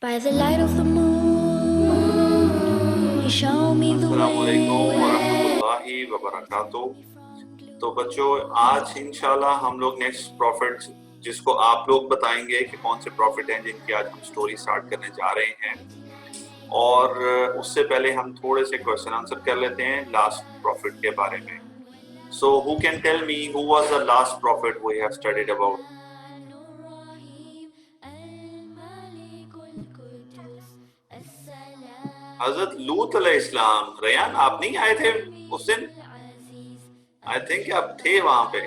By the light of the moon, you show me the अस्सलाम वालेकुम way. वरहमतुल्लाहि वबरकातुह। तो बच्चों, आज इंशाल्लाह हम लोग नेक्स्ट प्रॉफिट, जिसको आप लोग बताएंगे कि कौन से प्रॉफिट हैं जिनकी आज हम स्टोरी स्टार्ट करने जा रहे हैं, और उससे पहले हम थोड़े से क्वेश्चन आंसर कर लेते हैं लास्ट प्रॉफिट के बारे में। So who can tell me who was the last prophet we have studied about? हजरत लूत अलैहिस्सलाम। रयान, आप नहीं आए थे उस दिन? आई थिंक आप थे वहां पे।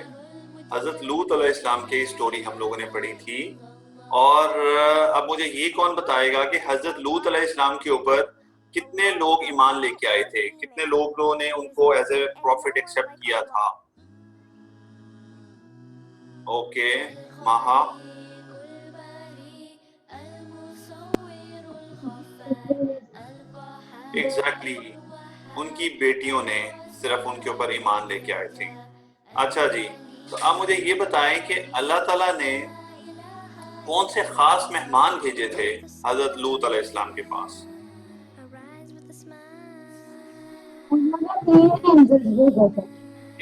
हजरत लूत अलैहिस्सलाम की स्टोरी हम लोगों ने पढ़ी थी। और अब मुझे ये कौन बताएगा कि हजरत लूत अलैहिस्सलाम के ऊपर कितने लोग ईमान लेके आए थे, कितने लोगों ने उनको एज ए प्रॉफिट एक्सेप्ट किया था? ओके, माहा। एग्जैक्टली, उनकी बेटियों ने सिर्फ उनके ऊपर ईमान लेके आए थे। अच्छा जी, तो अब मुझे ये बताएं कि अल्लाह ताला ने कौन से खास मेहमान भेजे थे हजरत लूत अलैहिस्सलाम के पास?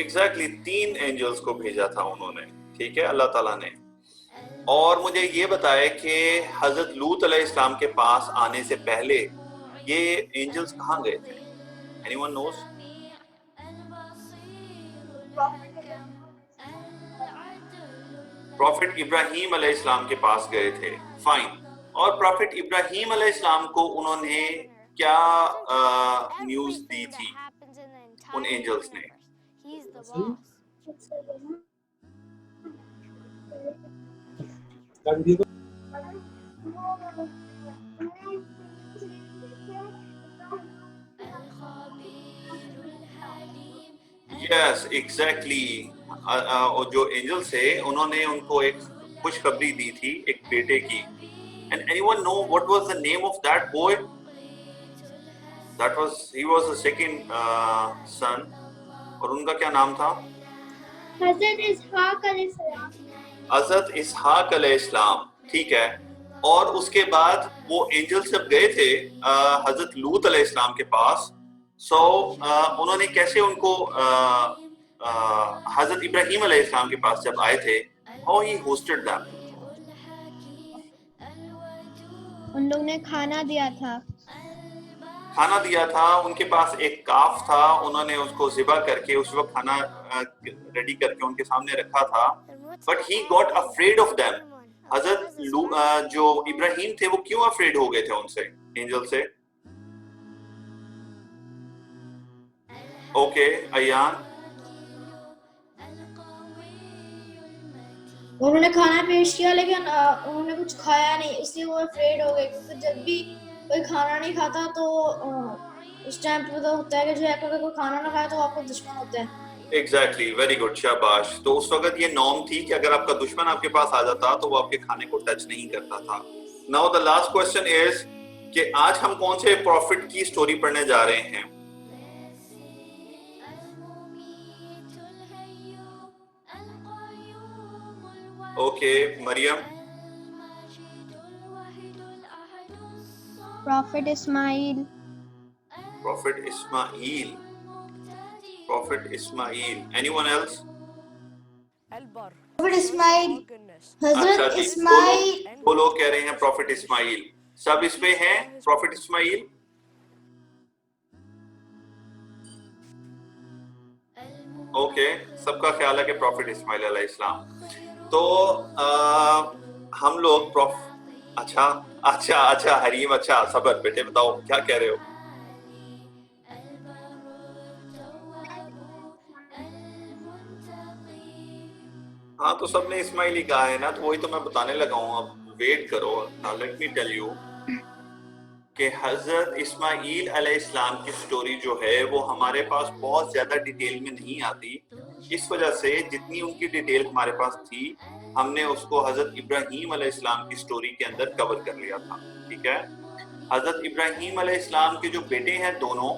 एग्जैक्टली, 3 एंजल्स को भेजा था उन्होंने, ठीक है, अल्लाह ताला ने। और मुझे ये बताए कि हजरत लूत अलैहिस्सलाम के पास आने से पहले ये एंजल्स कहाँ गए थे? Anyone nose? प्रॉफिट इब्राहीम अलैहिस्सलाम के पास गए थे। फाइन। और प्रॉफिट इब्राहीम अलैहिस्सलाम को उन्होंने क्या न्यूज़ दी थी उन एंजल्स ने? Yes, exactly. जो एंजल्स थे उन्होंने उनको एक खुशखबरी दी थी एक बेटे की। And anyone know what was the name of that boy? He was the second son, और उनका क्या नाम था? हज़रत इसहाक अलैहिस्सलाम। हजरत इसहाक अलैहिस्सलाम, ठीक है। और उसके बाद वो एंजल जब गए थे हजरत लूत अलैहिस्सलाम के पास, उन्होंने कैसे उनको हजरत इब्राहीम अलैहिस्सलाम के पास जब आए थे, हाउ ही होस्टेड देम? उन लोग ने खाना दिया था। खाना दिया था, उनके पास एक काफ था, उन्होंने उसको ज़िबा करके उस वक्त खाना रेडी करके उनके सामने रखा था। But he got afraid of them. हजरत जो इब्राहीम थे वो क्यों अफ्रेड हो गए थे उनसे, एंजल से? ओके, अयान। उन्होंने खाना पेश किया लेकिन उन्होंने कुछ खाया नहीं, इसलिए वो अफ्रेड हो गए। क्योंकि जब भी कोई खाना नहीं खाता तो उस टाइम पे तो होता है कि जो है अगर कोई खाना ना खाए तो आपका दुश्मन होता है। एग्जैक्टली, वेरी गुड, शाबाश। तो उस वक्त ये नॉर्म थी कि अगर आपका दुश्मन आपके पास आ जाता तो वो आपके खाने को टच नहीं करता था। Now the last question is कि आज हम कौन से प्रॉफिट की स्टोरी पढ़ने जा रहे हैं? Okay, Mariam. Prophet Ismail. Prophet Ismail. Prophet Ismail. Anyone else? Prophet Ismail. अच्छा हजरत जी, इस्माइल। दो लोग कह रहे हैं प्रॉफिट इस्माइल। सब इस पे हैं प्रॉफिट इस्माइल? ओके, सबका ख्याल है कि प्रॉफिट इस्माइल अलैहिस्सलाम। तो हम लोग अच्छा अच्छा अच्छा हरीम, अच्छा सबर, बेटे बताओ क्या कह रहे हो? हाँ, तो सबने इस्माइल ही कहा है ना, तो वही तो मैं बताने लगा हूँ। अब वेट करो, लेट मी टेल यू कि हजरत इस्माइल अलैहिस्सलाम की स्टोरी जो है वो हमारे पास बहुत ज्यादा डिटेल में नहीं आती। इस वजह से जितनी उनकी डिटेल हमारे पास थी, हमने उसको हजरत इब्राहीम अलैहिस्सलाम की स्टोरी के अंदर कवर कर लिया था, ठीक है। हजरत इब्राहीम अलैहिस्सलाम के जो बेटे हैं दोनों,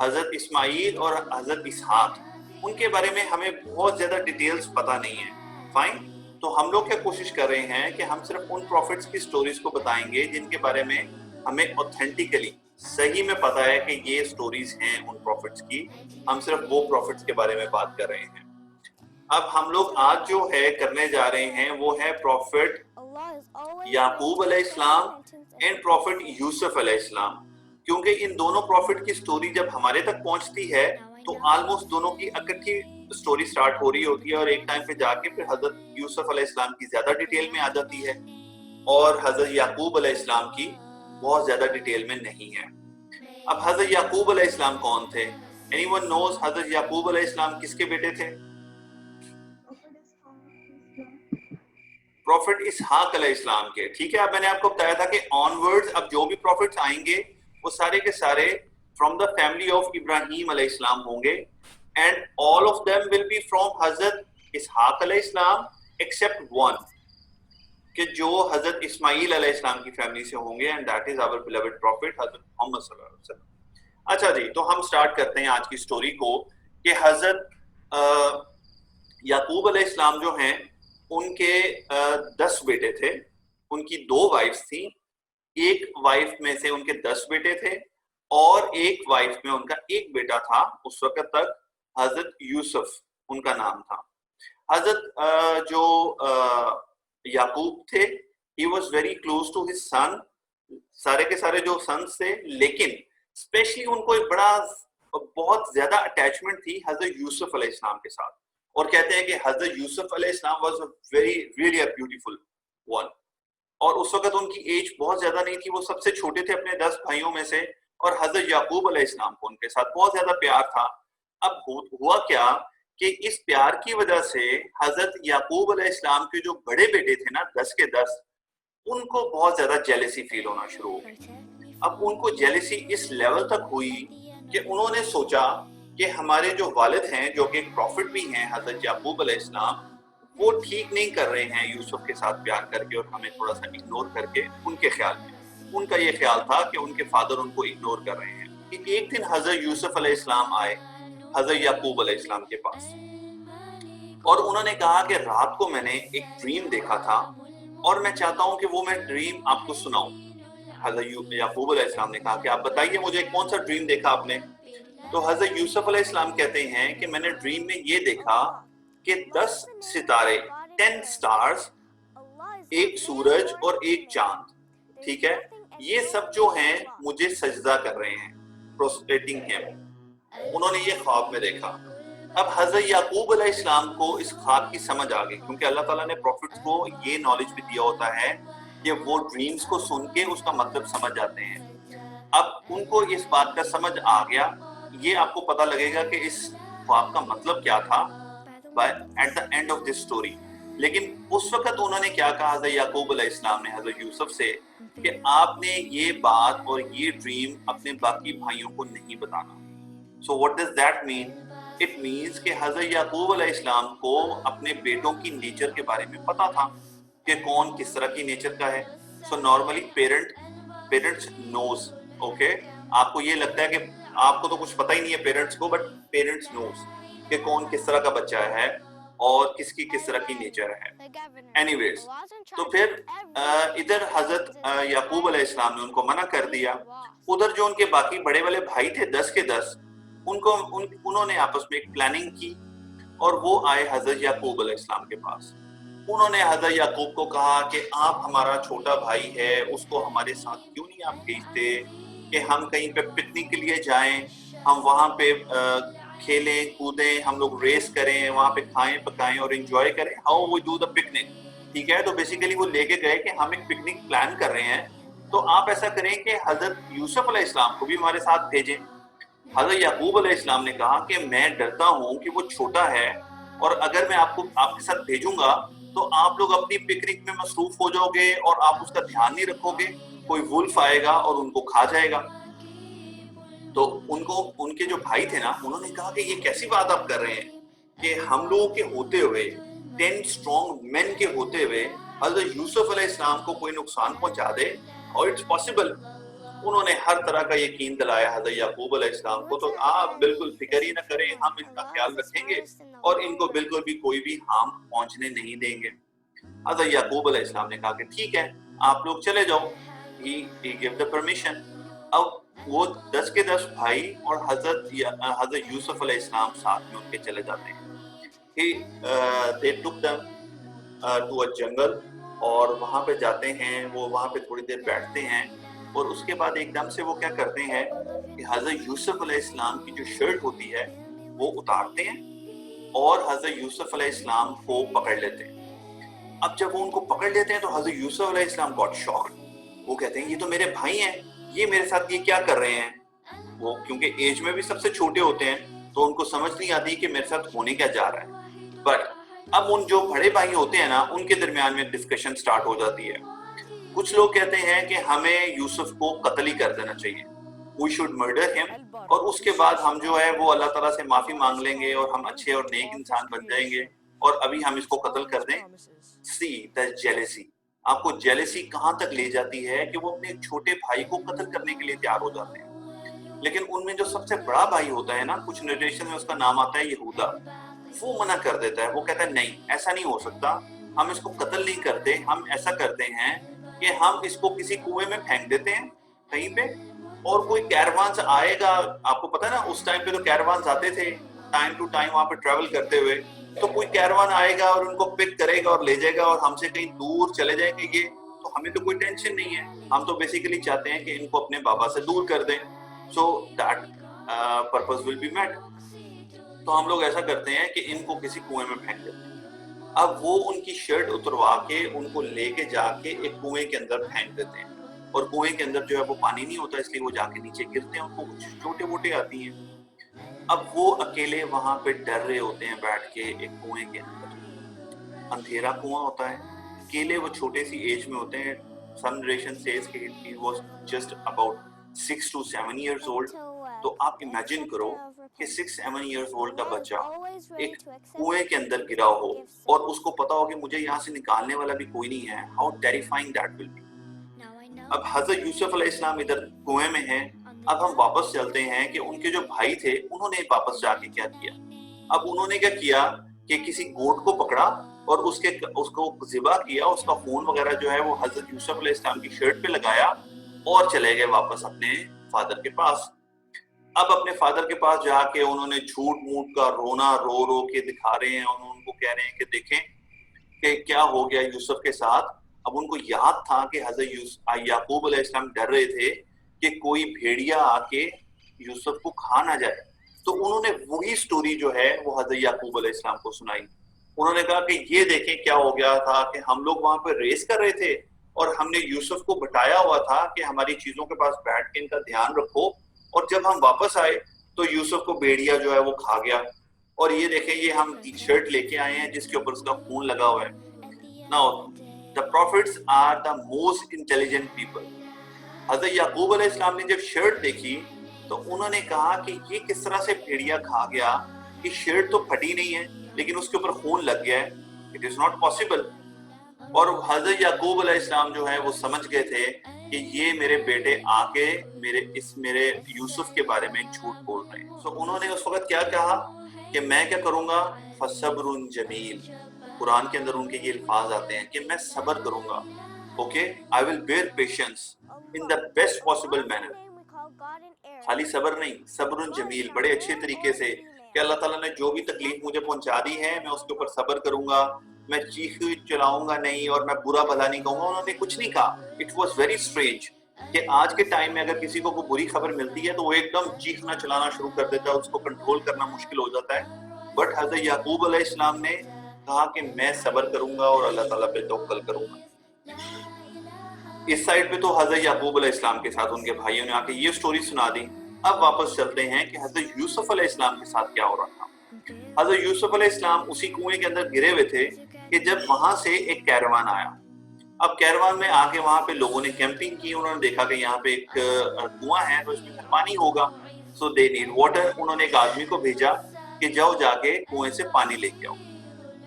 हजरत इस्माइल और हजरत इसहाक, उनके बारे में हमें बहुत ज्यादा डिटेल्स पता नहीं है। फाइन, تو ہم لوگ کیا کوشش کر رہے ہیں کہ ہم صرف ان پروفٹس کی سٹوریز کو بتائیں گے جن کے بارے میں ہمیں اوتھینٹیکلی صحیح میں پتا ہے کہ یہ سٹوریز ہیں ان پروفٹس کی. ہم صرف وہ پروفٹس کے بارے میں بات کر رہے ہیں. اب ہم لوگ آج جو ہے کرنے جا رہے ہیں وہ ہے پروفٹ یعقوب علیہ السلام اینڈ پروفٹ یوسف علیہ السلام. کیونکہ ان دونوں پروفٹ کی سٹوری جب ہمارے تک پہنچتی ہے تو آلموسٹ دونوں کی اکٹھی سٹوری سٹارٹ ہو رہی ہوتی ہے, اور ایک ٹائم پہ جا کے پھر حضرت یوسف علیہ السلام کی زیادہ ڈیٹیل میں آ جاتی ہے اور حضرت یعقوب علیہ السلام کی بہت زیادہ ڈیٹیل میں نہیں ہے. اب حضرت یعقوب علیہ السلام کون تھے؟ اینی ون نوز حضرت یعقوب علیہ السلام کس کے بیٹے تھے؟ پروفٹ اسحاق علیہ السلام کے. ٹھیک ہے, اب میں نے آپ کو بتایا تھا کہ آن ورڈز اب جو بھی پروفٹس آئیں گے وہ سارے کے سارے from the family of Ibrahim علیہ السلام ہوں گے, and all of them will be from حضرت اسحاق علیہ السلام ایکسپٹ ون, کہ جو حضرت اسماعیل علیہ السلام کی فیملی سے ہوں گے, and that is our beloved prophet حضرت محمد صلی اللہ علیہ وسلم. اچھا جی, تو ہم سٹارٹ کرتے ہیں آج کی سٹوری کو کہ حضرت یعقوب علیہ السلام جو ہیں ان کے 10 بیٹے تھے, ان کی 2 وائفز تھیں. ایک وائف میں سے ان کے 10 بیٹے تھے اور ایک وائف میں ان کا ایک بیٹا تھا. اس وقت تک حضرت یوسف ان کا نام تھا. حضرت جو یعقوب تھے he was very close to his son, سارے کے سارے جو سنس تھے, لیکن اسپیشلی ان کو ایک بہت زیادہ اٹیچمنٹ تھی حضرت یوسف علیہ السلام کے ساتھ. اور کہتے ہیں کہ حضرت یوسف علیہ السلام was really a beautiful one, اور اس وقت ان کی ایج بہت زیادہ نہیں تھی, وہ سب سے چھوٹے تھے اپنے 10 بھائیوں میں سے, اور حضرت یعقوب علیہ السلام کو ان کے ساتھ بہت زیادہ پیار تھا. اب ہوا کیا کہ اس پیار کی وجہ سے حضرت یعقوب علیہ السلام کے جو بڑے بیٹے تھے نا 10 کے 10, ان کو بہت زیادہ جیلسی فیل ہونا شروع ہو گئی. اب ان کو جیلسی اس لیول تک ہوئی کہ انہوں نے سوچا کہ ہمارے جو والد ہیں جو کہ ایک پروفٹ بھی ہیں حضرت یعقوب علیہ السلام, وہ ٹھیک نہیں کر رہے ہیں یوسف کے ساتھ پیار کر کے اور ہمیں تھوڑا سا اگنور کر کے. ان کے خیال میں ان کا یہ خیال تھا کہ ان کے فادر ان کو اگنور کر رہے ہیں. ایک دن حضرت یوسف علیہ السلام آئے حضرت یعقوب علیہ السلام کے پاس, اور انہوں نے کہا کہ رات کو میں نے ایک ڈریم دیکھا تھا اور میں چاہتا ہوں کہ وہ میں ڈریم آپ کو سناؤں. حضرت یعقوب علیہ السلام نے کہا کہ آپ بتائیے مجھے کون سا ڈریم دیکھا آپ نے؟ تو حضرت یوسف علیہ السلام کہتے ہیں کہ میں نے ڈریم میں یہ دیکھا کہ 10 ستارے 10 سٹارز, ایک سورج اور ایک چاند, ٹھیک ہے, یہ سب جو ہیں مجھے سجدہ کر رہے ہیں, پروسٹریٹنگ ہیم. انہوں نے یہ خواب میں دیکھا. اب حضرت یعقوب علیہ السلام کو اس خواب کی سمجھ آ گئی, کیونکہ اللہ تعالیٰ نے پروفٹس کو یہ نالج بھی دیا ہوتا ہے کہ وہ ڈریمز کو سن کے اس کا مطلب سمجھ جاتے ہیں. اب ان کو اس بات کا سمجھ آ گیا. یہ آپ کو پتہ لگے گا کہ اس خواب کا مطلب کیا تھا at the end of this story. لیکن اس وقت انہوں نے کیا کہا حضرت یعقوب علیہ السلام نے حضرت یوسف سے کہ آپ نے یہ بات اور یہ ڈریم اپنے باقی بھائیوں کو نہیں بتانا. So what does that mean? It means کہ حضرت یعقوب علیہ السلام کو اپنے بیٹوں کی نیچر کے بارے میں پتا تھا کہ کون کس طرح کی نیچر کا ہے. So normally parents knows, okay, آپ کو یہ لگتا ہے کہ آپ کو تو کچھ پتہ ہی نہیں ہے پیرنٹس کو, بٹ پیرنٹس نوز کہ کون کس طرح کا بچہ ہے اور کس کی کس طرح کی نیچر ہے. اینی ویز, تو پھر ادھر حضرت یعقوب علیہ السلام نے ان کو منع کر دیا. ادھر جو ان کے باقی بڑے والے بھائی تھے 10 کے 10, انہوں نے آپس میں ایک پلاننگ کی اور وہ آئے حضرت یعقوب علیہ السلام کے پاس. انہوں نے حضرت یعقوب کو کہا کہ آپ ہمارا چھوٹا بھائی ہے, اس کو ہمارے ساتھ کیوں نہیں آپ بھیجتے کہ ہم کہیں پہ پکنک کے لیے جائیں, ہم وہاں پہ کھیلیں کودیں, ہم لوگ ریس کریں, وہاں پہ کھائیں پکائیں اور انجوائے کریں. How we do the picnic, ٹھیک ہے. تو بیسیکلی وہ لے کے گئے کہ ہم ایک پکنک پلان کر رہے ہیں, تو آپ ایسا کریں کہ حضرت یوسف علیہ السلام کو بھی ہمارے ساتھ بھیجیں. حضرت یعقوب علیہ السلام نے کہا کہ میں ڈرتا ہوں کہ وہ چھوٹا ہے, اور اگر میں آپ کے ساتھ بھیجوں گا تو آپ لوگ اپنی پکنک میں مصروف ہو جاؤ گے اور آپ اس کا دھیان نہیں رکھو گے, کوئی وولف آئے گا اور ان کو کھا جائے گا. تو ان کے جو بھائی تھے نا, انہوں نے کہا کہ یہ کیسی بات آپ کر رہے ہیں کہ ہم لوگوں کے ہوتے ہوئے 10 اسٹرانگ مین کے ہوتے ہوئے حضرت یوسف علیہ السلام کو کوئی نقصان پہنچا دے, اور اٹس پاسبل. انہوں نے ہر طرح کا یقین دلایا حضرت یعقوب علیہ السلام کو, تو آپ بالکل فکر ہی نہ کریں, ہم ان کا خیال رکھیں گے اور ان کو بالکل بھی کوئی بھی ہارم پہنچنے نہیں دیں گے. हज़रत याकूब अलैहिस्सलाम ने कहा कि ठीक है, आप लोग चले जाओ। he gave the permission। अब वो 10 के 10 भाई और हज़रत यूसुफ अलैहिस्सलाम साथ में उनके चले जाते हैं। they took them to a jungle, और वहाँ पे जाते हैं, वो वहाँ पे थोड़ी देर बैठते हैं, और उसके बाद एकदम से वो क्या करते हैं कि हज़रत यूसुफ अलैहिस्सलाम की जो शर्ट होती है वो उतारते हैं और हज़रत यूसुफ अलैहिस्सलाम को पकड़ लेते हैं। अब जब वो उनको पकड़ लेते हैं तो हज़रत यूसुफ अलैहिस्सलाम गॉट शॉक्ड। वो कहते हैं ये तो मेरे भाई हैं, ये मेरे साथ ये क्या कर रहे हैं। वो क्योंकि एज में भी सबसे छोटे होते हैं तो उनको समझ नहीं आती कि मेरे साथ होने क्या जा रहा है। बट अब उन जो बड़े भाई होते हैं ना, उनके दरमियान में डिस्कशन स्टार्ट हो जाती है। कुछ लोग कहते हैं कि हमें यूसुफ को कत्ल ही कर देना चाहिए, we should murder him, और उसके बाद हम जो है वो अल्लाह ताला से माफी मांग लेंगे और हम अच्छे और नेक इंसान बन जाएंगे, और अभी हम इसको कत्ल कर दें। सी दैट जेलेसी, आपको जेलेसी कहां तक ले जाती है कि वो अपने छोटे भाई को कत्ल करने के लिए तैयार हो जाते हैं। लेकिन उनमें जो सबसे बड़ा भाई होता है ना, कुछ नरेशन में उसका नाम आता है यहूदा, वो मना कर देता है। वो कहता है नहीं, ऐसा नहीं हो सकता, हम इसको कत्ल नहीं करते, हम ऐसा करते हैं कि हम इसको किसी कुएं में फेंक देते हैं कहीं पे, और कोई कैरवान आएगा। आपको पता है ना उस टाइम पे तो कैरवान आते थे टाइम टू टाइम वहां पे ट्रेवल करते हुए, तो कोई कैरवान आएगा और उनको पिक करेगा और ले जाएगा और हमसे कहीं दूर चले जाएंगे ये, तो हमें तो कोई टेंशन नहीं है। हम तो बेसिकली चाहते हैं कि इनको अपने बाबा से दूर कर दें, so that purpose will be met. तो हम लोग ऐसा करते हैं कि इनको किसी कुएं में फेंक देते हैं। अब वो उनकी शर्ट उतरवा के उनको लेके जाके एक कुएं के अंदर फेंक देते हैं, और कुएं के अंदर जो है वो पानी नहीं होता, इसलिए वो जाके नीचे गिरते हैं, उनको कुछ छोटे मोटे आती हैं। अब वो अकेले वहां पे डर रहे होते हैं बैठ के एक कुएं के अंदर। अंधेरा कुआं होता है, अकेले वो छोटे सी एज में होते हैं। सम नरेशन सेज कि he was just about 6 to 7 years old। तो आप इमेजिन करो कि 6-7 years old का बच्चा एक कुएं के अंदर गिरा हो और उसको पता हो कि मुझे यहाँ से निकालने वाला भी कोई नहीं है। How terrifying that will be. अब हज़रत यूसुफ अलैहिस्सलाम इधर कुएं में हैं। अब हम वापस चलते हैं कि उनके जो भाई थे उन्होंने वापस जाके क्या किया। अब उन्होंने क्या किया कि किसी गोट को पकड़ा और उसको ज़िबा किया, उसका खून वगैरह जो है वो हज़रत यूसुफ अलैहिस्सलाम की शर्ट पे लगाया और चले गए वापस अपने फादर के पास। अब अपने फादर के पास जाके उन्होंने झूठ मूठ का रोना रो रो के दिखा रहे हैं, उनको कह रहे हैं कि देखें कि क्या हो गया यूसुफ के साथ। अब उनको याद था कि हज़रत याकूब अलैहिस्सलाम डर रहे थे कि कोई भेड़िया आके यूसुफ को खा ना जाए, तो उन्होंने वही स्टोरी जो है वो हज़रत याकूब अलैहिस्सलाम को सुनाई। उन्होंने कहा कि ये देखें क्या हो गया था कि हम लोग वहां पर रेस कर रहे थे और हमने यूसुफ को बताया हुआ था कि हमारी चीजों के पास बैठ के इनका ध्यान रखो, और जब हम वापस आए तो यूसुफ को भेड़िया जो है वो खा गया। और ये देखें, ये हम टी शर्ट लेके आए हैं जिसके ऊपर उसका खून लगा हुआ है। Now the prophets are the most intelligent people. हज़रत याकूब अलैहिस्सलाम ने जब शर्ट देखी तो उन्होंने कहा कि ये किस तरह से भेड़िया खा गया, कि शर्ट तो फटी नहीं है लेकिन उसके ऊपर खून लग गया है, इट इज नॉट पॉसिबल। और हज़रत याकूब अलैहिस्सलाम जो है वो समझ गए थे कि ये मेरे बेटे आके मेरे यूसुफ के बारे में झूठ बोल रहे हैं। तो उन्होंने उस वक्त क्या कहा कि मैं क्या करूंगा, फसब्रुन जमील। कुरान के अंदर उनके ये अल्फाज आते हैं कि मैं सब्र करूंगा, okay, I will bear patience in the best possible manner. खाली सब्र नहीं, सब्रुन जमील, बड़े अच्छे तरीके से कि अल्लाह ताला ने जो भी तकलीफ मुझे पहुंचा दी है मैं उसके ऊपर सब्र करूंगा, मैं चीख चलाऊंगा नहीं और मैं बुरा भला नहीं कहूंगा। उन्होंने कुछ नहीं कहा। इट वाज वेरी स्ट्रेंज कि आज के टाइम में अगर किसी को कोई बुरी खबर मिलती है तो वो एकदम चीखना चलाना शुरू कर देता है, उसको कंट्रोल करना मुश्किल हो जाता है। बट हज़रत याकूब अलैहिस्सलाम ने कहा कि मैं सब्र करूंगा और अल्लाह ताला पे तवक्कल करूंगा। इस साइड पे तो हज़रत याकूब अलैहिस्सलाम के साथ उनके भाइयों ने आके ये स्टोरी सुना दी। अब वापस चलते हैं कि हज़रत यूसुफ अलैहिस्सलाम के साथ क्या हो रहा था। हज़रत यूसुफ अलैहिस्सलाम उसी कुएं के अंदर गिरे हुए थे कि जब वहां से एक कैरवान आया। अब कैरवान में आके वहां पे लोगों ने कैंपिंग की, उन्होंने देखा कि यहाँ पे एक कुआं है तो इसमें पानी होगा, सो दे नीड वाटर। उन्होंने एक आदमी को भेजा कि जाओ जाके कुएं से पानी लेके आओ।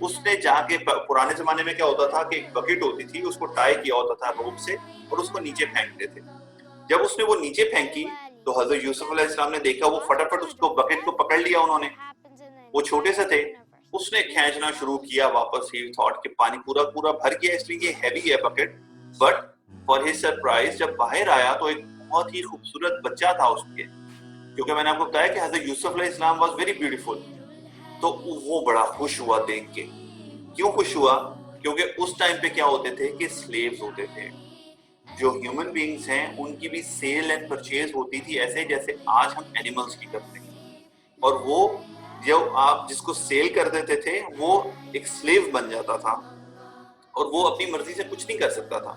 उसने जाके, पुराने जमाने में क्या होता था कि एक बकेट होती थी, उसको टाई किया होता था रोप से और उसको नीचे फेंकते थे। जब उसने वो नीचे फेंकी तो हज़रत यूसुफ अलैहिस्सलाम ने देखा, वो फटाफट उसको बकेट को पकड़ लिया उन्होंने। वो छोटे से थे उसने खींचना शुरू किया वापस. ही थॉट कि पानी पूरा पूरा भर गया इसलिए ये हैवी है bucket. But for his surprise जब बाहर आया तो एक बहुत ही खूबसूरत बच्चा था उसके, क्योंकि मैंने आपको बताया कि हज़रत यूसुफ अलैहिस्सलाम वाज वेरी ब्यूटीफुल. तो वो बड़ा खुश हुआ देख के. क्यों खुश हुआ? क्योंकि उस टाइम पे क्या होते थे कि स्लेव्स होते थे. जो ह्यूमन बीइंग्स हैं उनकी भी सेल एंड परचेज होती थी ऐसे जैसे आज हम एनिमल्स की करते हैं. और वो जो आप जिसको सेल कर देते थे वो एक स्लेव बन जाता था और वो अपनी मर्जी से कुछ नहीं कर सकता था.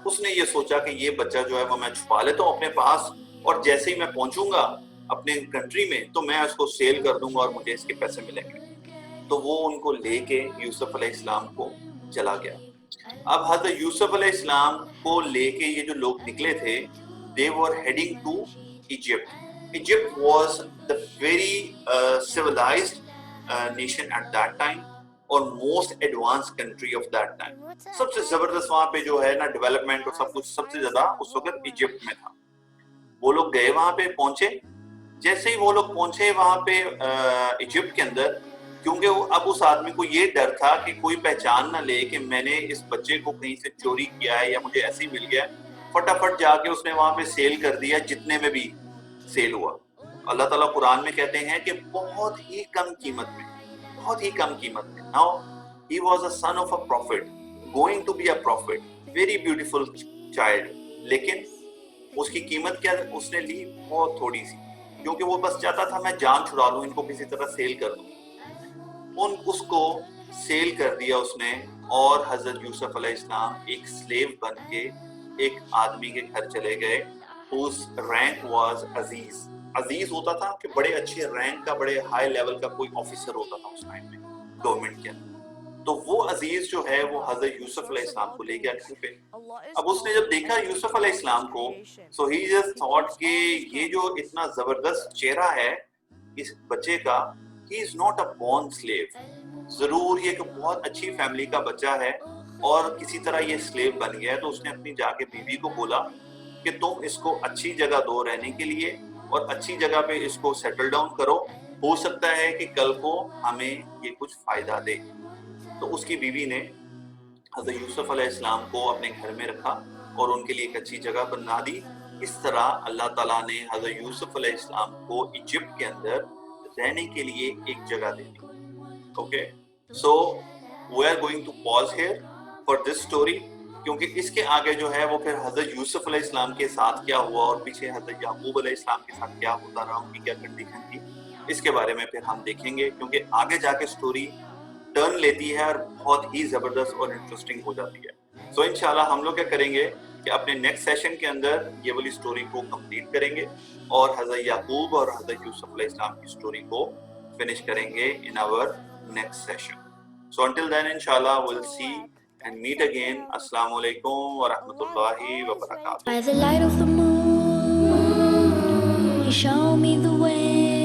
उसने ये सोचा कि ये बच्चा जो है वो मैं छुपा लेता हूँ अपने पास, और जैसे ही मैं पहुंचूंगा अपने कंट्री में तो मैं उसको सेल कर दूंगा और मुझे इसके पैसे मिलेंगे. तो वो उनको लेके यूसुफ अलैहिस्सलाम को चला गया. अब हज़रत यूसुफ अलैहिस्सलाम को लेके ये जो लोग निकले थे, they were heading to Egypt. Egypt was the very civilized nation at that time और most advanced country of that time. सबसे जबरदस्त वहाँ पे जो है ना डेवलपमेंट और सब कुछ सबसे ज्यादा उस वक्त इजिप्ट में था. वो लोग गए वहाँ पे पहुंचे. जैसे ही वो लोग पहुंचे वहाँ पे इजिप्ट के अंदर, क्योंकि अब उस आदमी को ये डर था कि कोई पहचान ना ले कि मैंने इस बच्चे को कहीं से चोरी किया है या मुझे ऐसे ही मिल गया, फटाफट जाके उसने वहां पे सेल कर दिया जितने में भी सेल हुआ. अल्लाह ताला कुरान में कहते हैं कि बहुत ही कम कीमत में, बहुत ही कम कीमत में. Now he was a son of a prophet, going to be a prophet, very beautiful child. लेकिन उसकी कीमत क्या उसने ली? बहुत थोड़ी सी, क्योंकि वो बस चाहता था मैं जान छुड़ा लूं, इनको किसी तरह सेल कर दूं. उसको सेल कर दिया उसने और हजरत यूसुफ अलैहिस्सलाम एक स्लेव बन के एक आदमी के घर चले गए whose rank was अजीज. अजीज होता था कि बड़े अच्छे रैंक का, बड़े हाई लेवल का कोई ऑफिसर होता था उस टाइम में गवर्नमेंट के अंदर. तो वो अजीज जो है वो हजरत यूसुफ अलैहिस्सलाम को ले गया घर पे. अब उसने जब देखा यूसुफ अलैहिस्सलाम को, सो ही जस्ट थॉट कि ये जो इतना जबरदस्त चेहरा है इस बच्चे का, he is not a born slave. जरूर ये कि बहुत अच्छी फैमिली का बच्चा है और किसी तरह ये स्लेव बन गया है. तो उसने अपनी जाके बीवी को बोला कि तुम इसको अच्छी जगह दो रहने के लिए और अच्छी जगह पे इसको सेटल डाउन करो, हो सकता है कि कल को हमें ये कुछ फायदा दे. तो उसकी बीवी ने हज़रत यूसुफ अलैहिस्सलाम को अपने घर में रखा और उनके लिए एक अच्छी जगह बना दी. इस तरह अल्लाह ताला ने हज़रत यूसुफ अलैहिस्सलाम को इजिप्ट के अंदर रहने के लिए एक जगह दे दी. Okay, so we are going to pause here for this story, क्योंकि इसके आगे जो है वो फिर हज़रत यूसुफ अलैहिस्सलाम के साथ क्या हुआ और पीछे हज़रत याकूब अलैहिस्सलाम के साथ क्या होता रहा, उनकी क्या कंडीशन थी, इसके बारे में फिर हम देखेंगे. क्योंकि आगे जाके स्टोरी टर्न लेती है और बहुत ही जबरदस्त और इंटरेस्टिंग हो जाती है. सो इंशाल्लाह हम लोग क्या करेंगे कि अपने नेक्स्ट सेशन के अंदर ये वाली स्टोरी को कंप्लीट करेंगे और हज़रत याकूब और हज़रत यूसुफ अलैहिस्सलाम की स्टोरी को फिनिश करेंगे in our next session. So until then इंशाल्लाह will see and meet again. Assalamu alaikum wa rahmatullahi wa barakatuh. By the light of the moon, you show me the way.